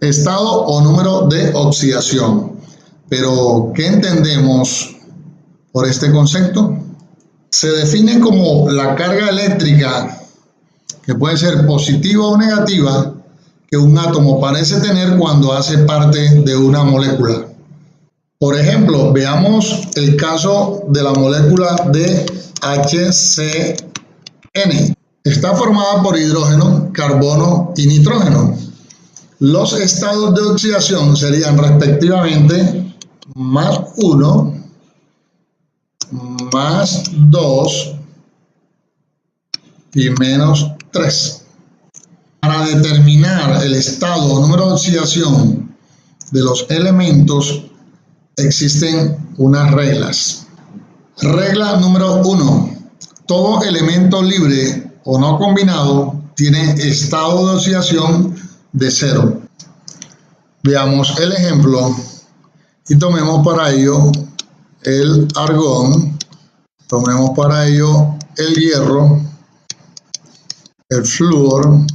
Estado o número de oxidación. Pero, ¿qué entendemos por este concepto? Se define como la carga eléctrica, que puede ser positiva o negativa, que un átomo parece tener cuando hace parte de una molécula. Por ejemplo, veamos el caso de la molécula de HCN. Está formada por hidrógeno, carbono y nitrógeno. Los estados de oxidación serían respectivamente +1, +2 y -3. Para determinar el estado o número de oxidación de los elementos existen unas reglas. Regla número 1. Todo elemento libre o no combinado tiene estado de oxidación de 0. Veamos el ejemplo y tomemos para ello el argón, tomemos para ello el hierro, el flúor,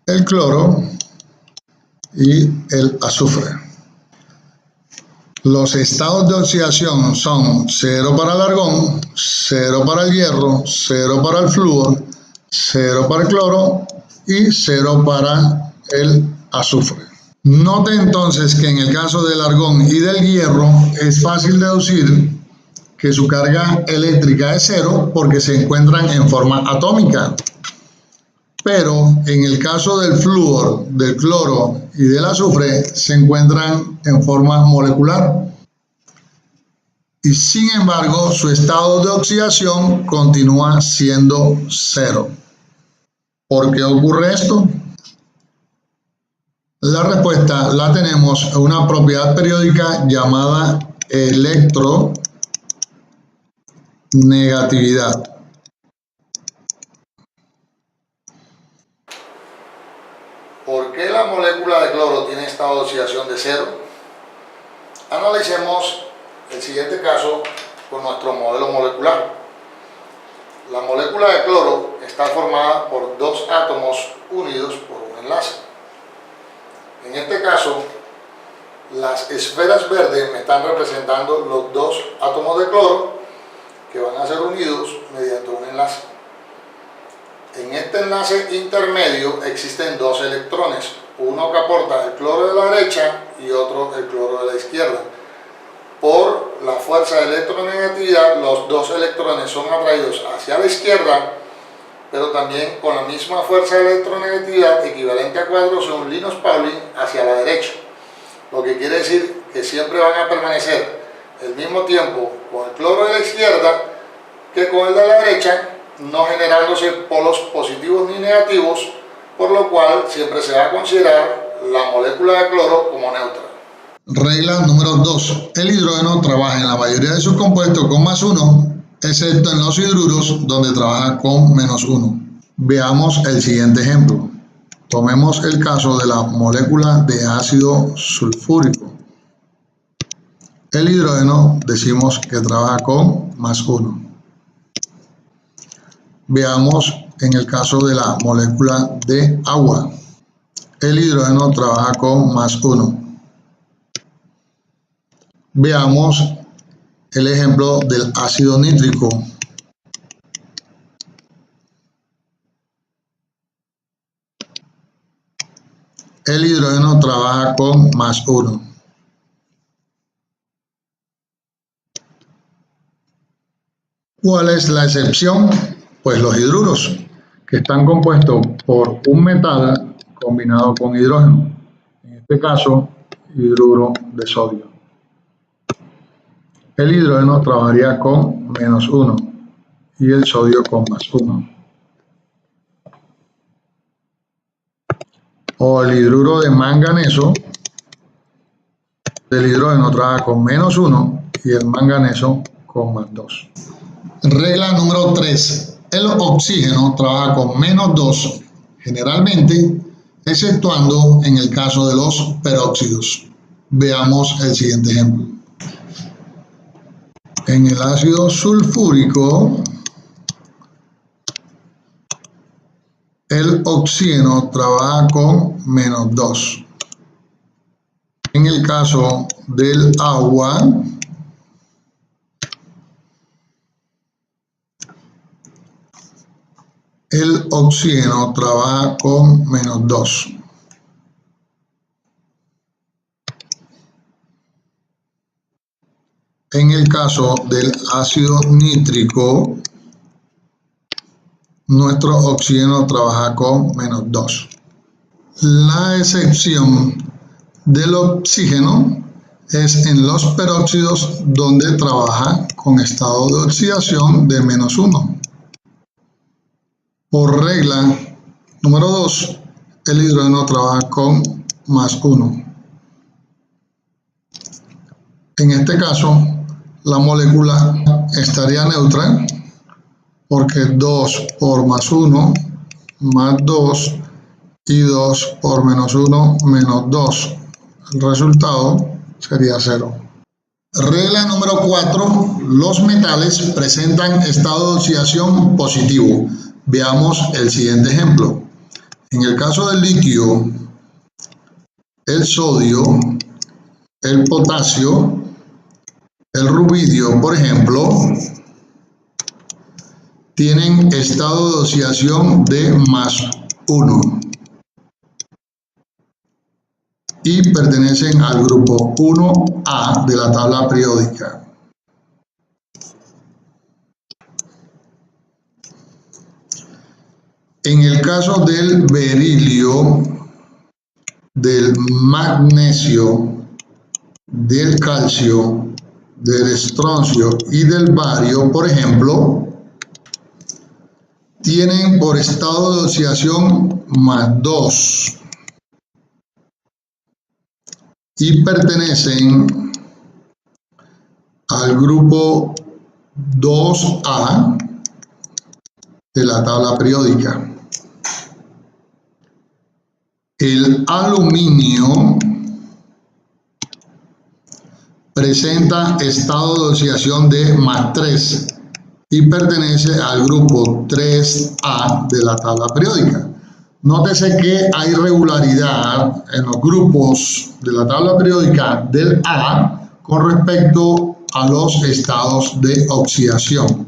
el cloro y el azufre. Los estados de oxidación son 0 para el argón, 0 para el hierro, 0 para el flúor, 0 para el cloro y 0 para el azufre. Note entonces que en el caso del argón y del hierro es fácil deducir que su carga eléctrica es 0 porque se encuentran en forma atómica. Pero en el caso del flúor, del cloro y del azufre se encuentran en forma molecular. Y sin embargo, su estado de oxidación continúa siendo 0. ¿Por qué ocurre esto? La respuesta la tenemos en una propiedad periódica llamada electronegatividad. ¿Por qué la molécula de cloro tiene estado de oxidación de 0? Analicemos el siguiente caso con nuestro modelo molecular. La molécula de cloro está formada por dos átomos unidos por un enlace. En este caso, las esferas verdes me están representando los dos átomos de cloro que van a ser unidos mediante un enlace. En este enlace intermedio existen dos electrones, uno que aporta el cloro de la derecha y otro el cloro de la izquierda. Por la fuerza de electronegatividad, los dos electrones son atraídos hacia la izquierda, pero también con la misma fuerza de electronegatividad equivalente a 4 según Linus Pauling hacia la derecha, lo que quiere decir que siempre van a permanecer el mismo tiempo con el cloro de la izquierda que con el de la derecha, no generándose polos positivos ni negativos, por lo cual siempre se va a considerar la molécula de cloro como neutra. Regla número 2. El hidrógeno trabaja en la mayoría de sus compuestos con +1, excepto en los hidruros donde trabaja con -1. Veamos el siguiente ejemplo. Tomemos el caso de la molécula de ácido sulfúrico. El hidrógeno decimos que trabaja con +1. Veamos en el caso de la molécula de agua. El hidrógeno trabaja con +1. Veamos el ejemplo del ácido nítrico. El hidrógeno trabaja con +1. ¿Cuál es la excepción? Pues los hidruros, que están compuestos por un metal combinado con hidrógeno. En este caso, hidruro de sodio. El hidrógeno trabajaría con -1 y el sodio con +1. O el hidruro de manganeso, el hidrógeno trabaja con -1 y el manganeso con +2. Regla número 3. El oxígeno trabaja con -2 generalmente, exceptuando en el caso de los peróxidos. Veamos el siguiente ejemplo. En el ácido sulfúrico, el oxígeno trabaja con -2. En el caso del agua, el oxígeno trabaja con -2. En el caso del ácido nítrico, nuestro oxígeno trabaja con -2. La excepción del oxígeno es en los peróxidos, donde trabaja con estado de oxidación de -1. Por regla número 2, el hidrógeno trabaja con +1. En este caso, la molécula estaría neutra, porque 2 por +1 más 2 y 2 por -1 menos 2. El resultado sería 0. Regla número 4. Los metales presentan estado de oxidación positivo. Veamos el siguiente ejemplo. En el caso del litio, el sodio, el potasio, el rubidio, por ejemplo, tienen estado de oxidación de +1 y pertenecen al grupo 1A de la tabla periódica. En el caso del berilio, del magnesio, del calcio, del estroncio y del bario, por ejemplo, tienen por estado de oxidación +2 y pertenecen al grupo 2A de la tabla periódica. El aluminio presenta estado de oxidación de +3 y pertenece al grupo 3A de la tabla periódica. Nótese que hay regularidad en los grupos de la tabla periódica del A con respecto a los estados de oxidación.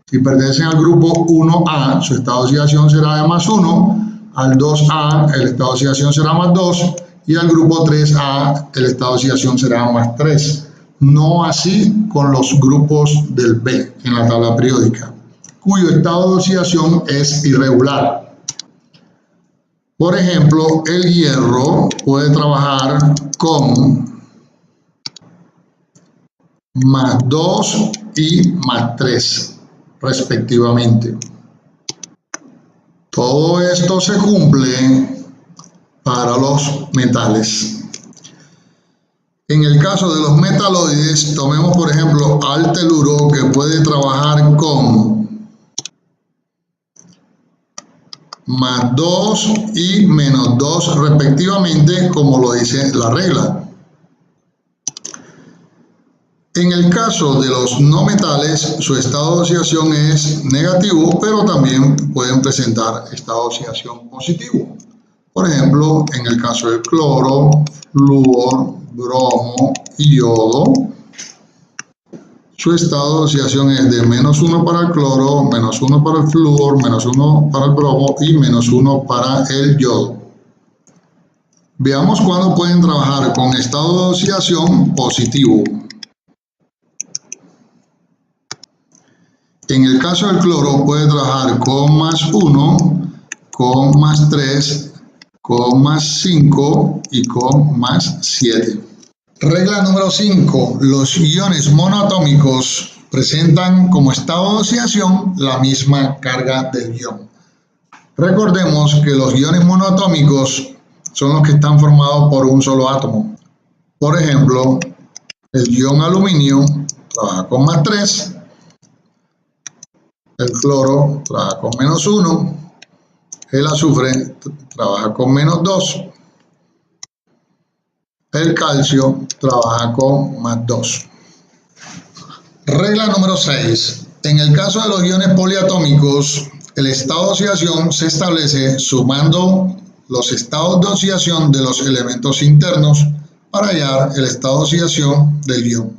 Si pertenecen al grupo 1A, su estado de oxidación será de +1, al 2A el estado de oxidación será +2 y al grupo 3A el estado de oxidación será +3. No así con los grupos del B en la tabla periódica, cuyo estado de oxidación es irregular. Por ejemplo, el hierro puede trabajar con +2 y +3 respectivamente. Todo esto se cumple para los metales. En el caso de los metaloides, tomemos por ejemplo al teluro, que puede trabajar con +2 y -2 respectivamente, como lo dice la regla. En el caso de los no metales, su estado de oxidación es negativo, pero también pueden presentar estado de oxidación positivo. Por ejemplo, en el caso del cloro, flúor, bromo y yodo, su estado de oxidación es de -1 para el cloro, -1 para el flúor, -1 para el bromo y -1 para el yodo. Veamos cuándo pueden trabajar con estado de oxidación positivo. En el caso del cloro puede trabajar con +1, con +3, con +5 y con +7. Regla número 5. Los iones monoatómicos presentan como estado de oxidación la misma carga del ion. Recordemos que los iones monoatómicos son los que están formados por un solo átomo. Por ejemplo, el ion aluminio trabaja con +3, el cloro trabaja con -1, el azufre trabaja con -2, el calcio trabaja con +2. Regla número 6. En el caso de los iones poliatómicos, el estado de oxidación se establece sumando los estados de oxidación de los elementos internos para hallar el estado de oxidación del ion.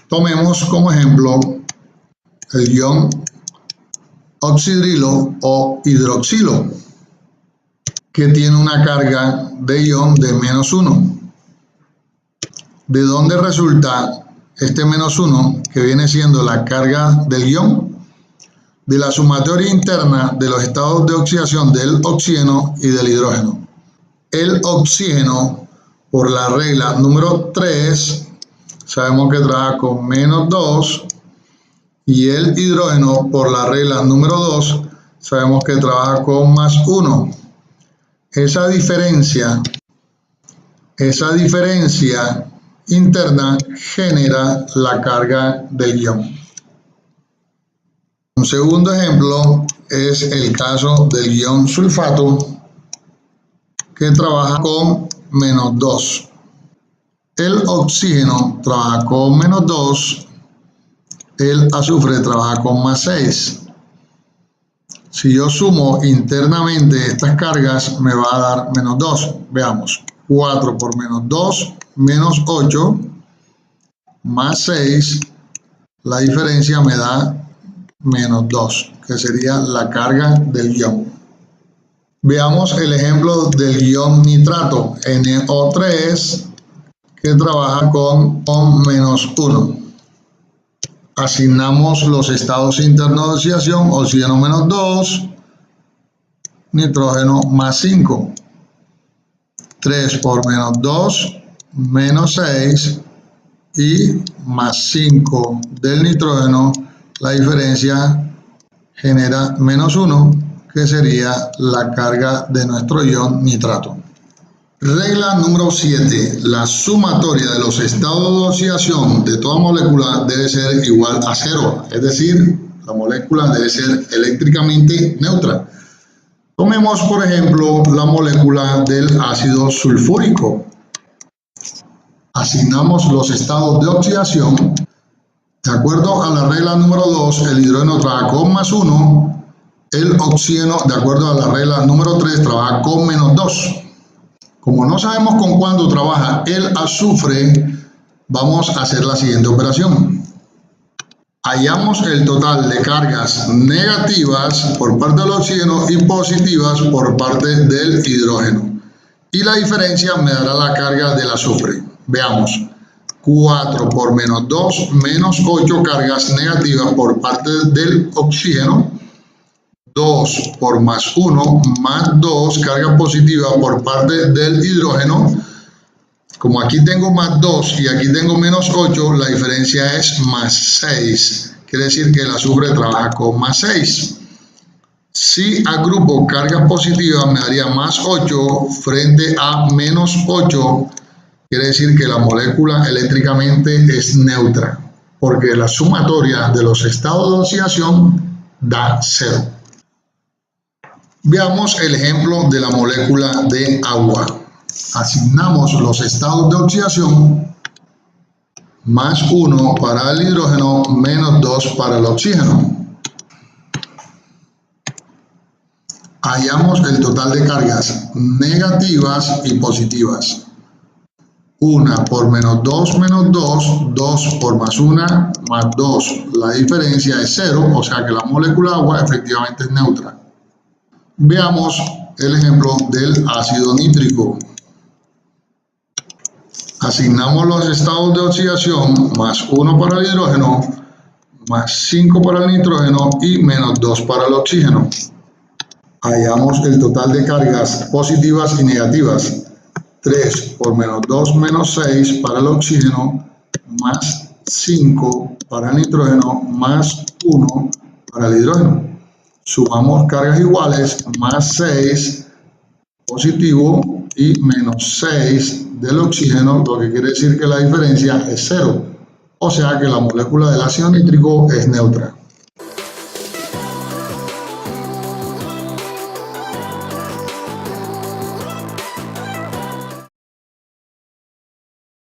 Tomemos como ejemplo el ion oxidrilo o hidroxilo, que tiene una carga de ion de -1. ¿De dónde resulta este -1, que viene siendo la carga del ion? De la sumatoria interna de los estados de oxidación del oxígeno y del hidrógeno. El oxígeno, por la regla número 3, sabemos que trabaja con -2, y el hidrógeno, por la regla número 2, sabemos que trabaja con +1. Esa diferencia interna genera la carga del ion. Un segundo ejemplo es el caso del ion sulfato, que trabaja con -2. El oxígeno trabaja con -2, el azufre trabaja con +6. Si yo sumo internamente estas cargas, me va a dar -2. Veamos, 4 por -2, -8, +6, la diferencia me da -2, que sería la carga del ion. Veamos el ejemplo del ion nitrato, NO3, que trabaja con -1. Asignamos los estados internos de oxidación: oxígeno -2, nitrógeno +5. 3 por -2, -6, y +5 del nitrógeno, la diferencia genera -1, que sería la carga de nuestro ion nitrato. Regla número 7. La sumatoria de los estados de oxidación de toda molécula debe ser igual a 0, es decir, la molécula debe ser eléctricamente neutra. Tomemos, por ejemplo, la molécula del ácido sulfúrico. Asignamos los estados de oxidación. De acuerdo a la regla número 2, el hidrógeno trabaja con +1, el oxígeno, de acuerdo a la regla número 3, trabaja con -2. Como no sabemos con cuánto trabaja el azufre, vamos a hacer la siguiente operación. Hallamos el total de cargas negativas por parte del oxígeno y positivas por parte del hidrógeno. Y la diferencia me dará la carga del azufre. Veamos. 4 por -2, -8 cargas negativas por parte del oxígeno. 2 por +1, +2 carga positiva por parte del hidrógeno. Como aquí tengo +2 y aquí tengo -8, la diferencia es +6. Quiere decir que el azufre trabaja con +6. Si agrupo cargas positivas, me daría +8 frente a -8. Quiere decir que la molécula eléctricamente es neutra, porque la sumatoria de los estados de oxidación da 0. Veamos el ejemplo de la molécula de agua. Asignamos los estados de oxidación: +1 para el hidrógeno, -2 para el oxígeno. Hallamos el total de cargas negativas y positivas. 1 por -2, -2, 2 por +1, +2. La diferencia es 0, o sea que la molécula de agua efectivamente es neutra. Veamos el ejemplo del ácido nítrico. Asignamos los estados de oxidación: +1 para el hidrógeno, +5 para el nitrógeno y -2 para el oxígeno. Hallamos el total de cargas positivas y negativas: 3 por -2, -6 para el oxígeno, +5 para el nitrógeno, +1 para el hidrógeno. Sumamos cargas iguales: +6 positivo y -6 del oxígeno, lo que quiere decir que la diferencia es 0. O sea que la molécula del ácido nítrico es neutra.